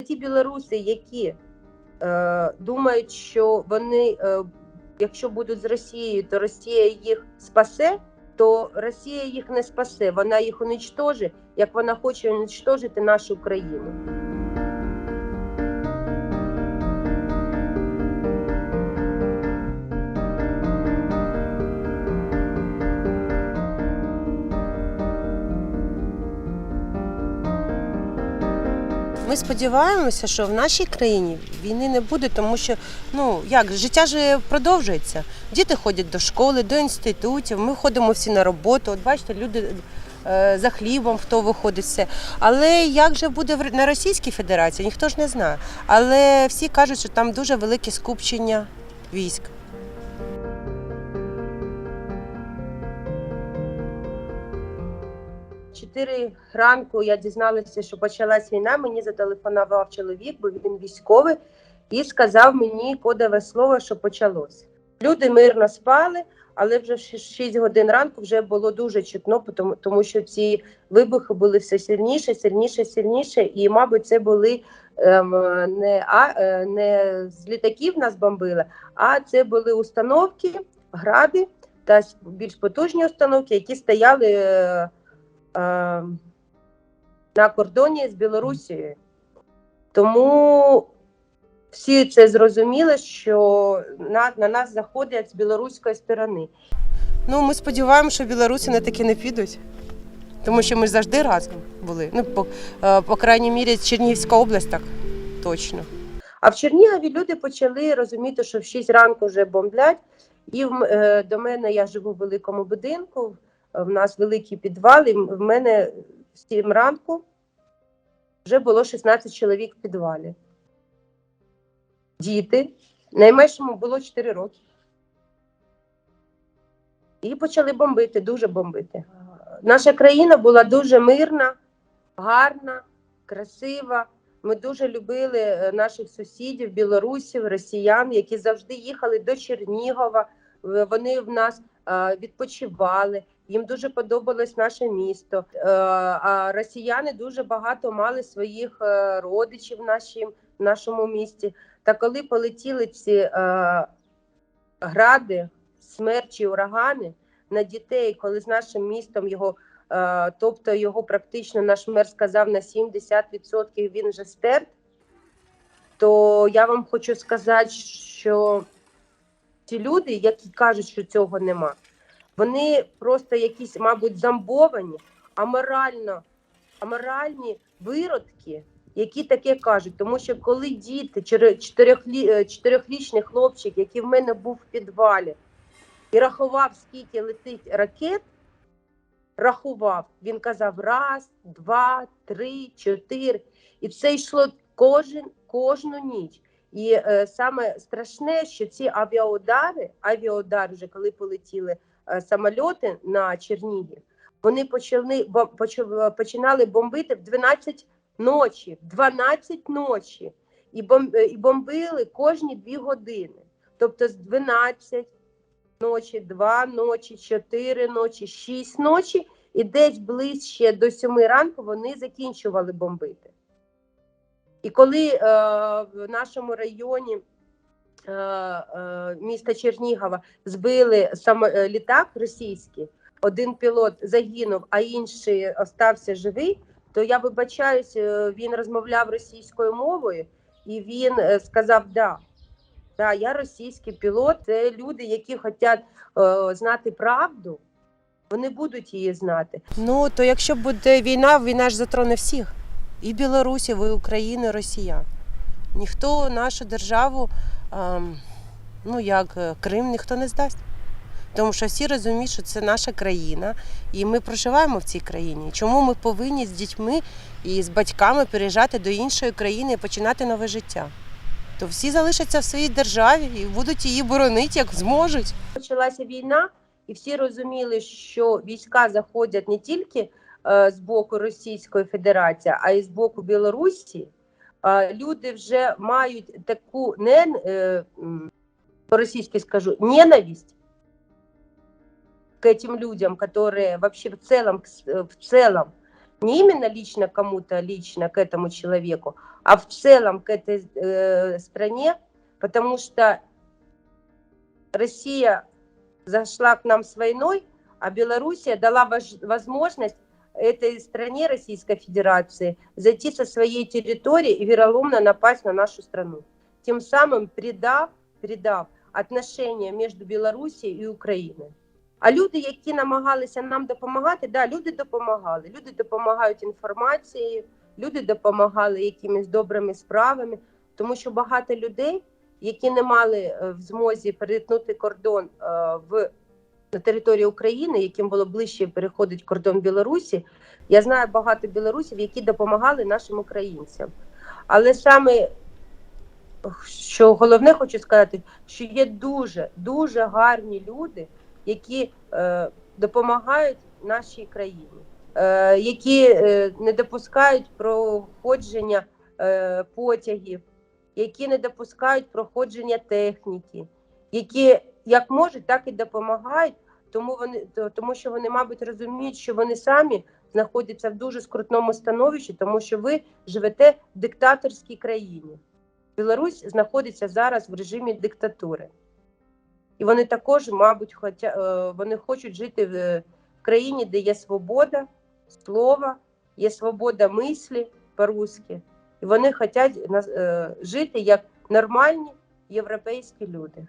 ті білоруси, які думають, що вони, якщо будуть з Росією, то Росія їх спасе, то Росія їх не спасе, вона їх уничтожить, як вона хоче уничтожити нашу країну. Ми сподіваємося, що в нашій країні війни не буде, тому що, життя ж продовжується. Діти ходять до школи, до інститутів, ми ходимо всі на роботу. От бачите, люди за хлібом, хто виходить все. Але як же буде на Російській Федерації, ніхто ж не знає. Але всі кажуть, що там дуже велике скупчення військ. Чотири ранку я дізналася, що почалась війна, мені зателефонував чоловік, бо він військовий, і сказав мені кодове слово, що почалось. Люди мирно спали, але вже в 6 годин ранку вже було дуже чутно, тому що ці вибухи були все сильніше, і, мабуть, це були не з літаків нас бомбили, а це були установки, гради та більш потужні установки, які стояли на кордоні з Білорусією. Тому всі це зрозуміли, що на нас заходять з білоруської сторони. Ми сподіваємося, що білоруси на таки не підуть, тому що ми ж завжди разом були. По крайній мірі, Чернігівська область так точно. А в Чернігові люди почали розуміти, що в 6 ранку вже бомблять. І до мене, я живу в великому будинку, в нас великий підвал, і в мене в 7 ранку вже було 16 чоловік в підвалі. Діти, найменшому було 4 роки. І почали бомбити, дуже бомбити. Наша країна була дуже мирна, гарна, красива. Ми дуже любили наших сусідів, білорусів, росіян, які завжди їхали до Чернігова. Вони в нас відпочивали, їм дуже подобалось наше місто. А росіяни дуже багато мали своїх родичів в нашому місті. Та коли полетіли ці гради, смерчі, урагани на дітей, коли з нашим містом його практично наш мер сказав на 70% він вже стерт, то я вам хочу сказати, що ті люди, які кажуть, що цього нема, вони просто якісь, мабуть, зомбовані, аморальні виродки, які таке кажуть. Тому що коли діти, 4-річний хлопчик, який в мене був в підвалі, і рахував, скільки летить ракет, він казав 1, 2, 3, 4, і це йшло кожну ніч. І саме страшне, що ці авіаудари вже коли полетіли самольоти на Чернігів, вони починали бомбити в 12 ночі, і бомбили кожні 2 години. Тобто з 12 ночі, 2 ночі, 4 ночі, 6 ночі, і десь ближче до 7 ранку вони закінчували бомбити. І коли в нашому районі міста Чернігова збили літак російський, один пілот загинув, а інший остався живий, то я вибачаюсь, він розмовляв російською мовою, і він сказав, да, я російський пілот, це люди, які хочуть знати правду, вони будуть її знати. То якщо буде війна ж затроне всіх. І білорусів, і Україну, і росіян. Ніхто нашу державу, як Крим, ніхто не здасть. Тому що всі розуміють, що це наша країна, і ми проживаємо в цій країні. Чому ми повинні з дітьми і з батьками переїжджати до іншої країни і починати нове життя? То всі залишаться в своїй державі і будуть її боронити, як зможуть. Почалася війна, і всі розуміли, що війська заходять не тільки з боку Російської Федерації, а й з боку Білорусі. Люди вже мають таку, по-російськи скажу, ненависть к этим людям, которые вообще в целом Не именно лично кому-то, лично к этому человеку, а в целом к этой стране, потому что Россия зашла к нам с войной, а Белоруссия дала возможность этой стране, Российской Федерации, зайти со своей территории и вероломно напасть на нашу страну, тем самым придав отношения між Білорусією і Україною. А люди, які намагалися нам допомагати, да, люди допомагали. Люди допомагають інформацією, люди допомагали якимись добрими справами, тому що багато людей, які не мали в змозі перетнути кордон на території України, яким було ближче переходить кордон Білорусі, я знаю багато білорусів, які допомагали нашим українцям. Але саме, що головне хочу сказати, що є дуже гарні люди, які допомагають нашій країні, які не допускають проходження потягів, які не допускають проходження техніки, які як можуть, так і допомагають, тому що вони, мабуть, розуміють, що вони самі знаходяться в дуже скрутному становищі, тому що ви живете в диктаторській країні. Білорусь знаходиться зараз в режимі диктатури. І вони також, мабуть, вони хочуть жити в країні, де є свобода слова, є свобода мислі по-русски. І вони хочуть жити як нормальні європейські люди.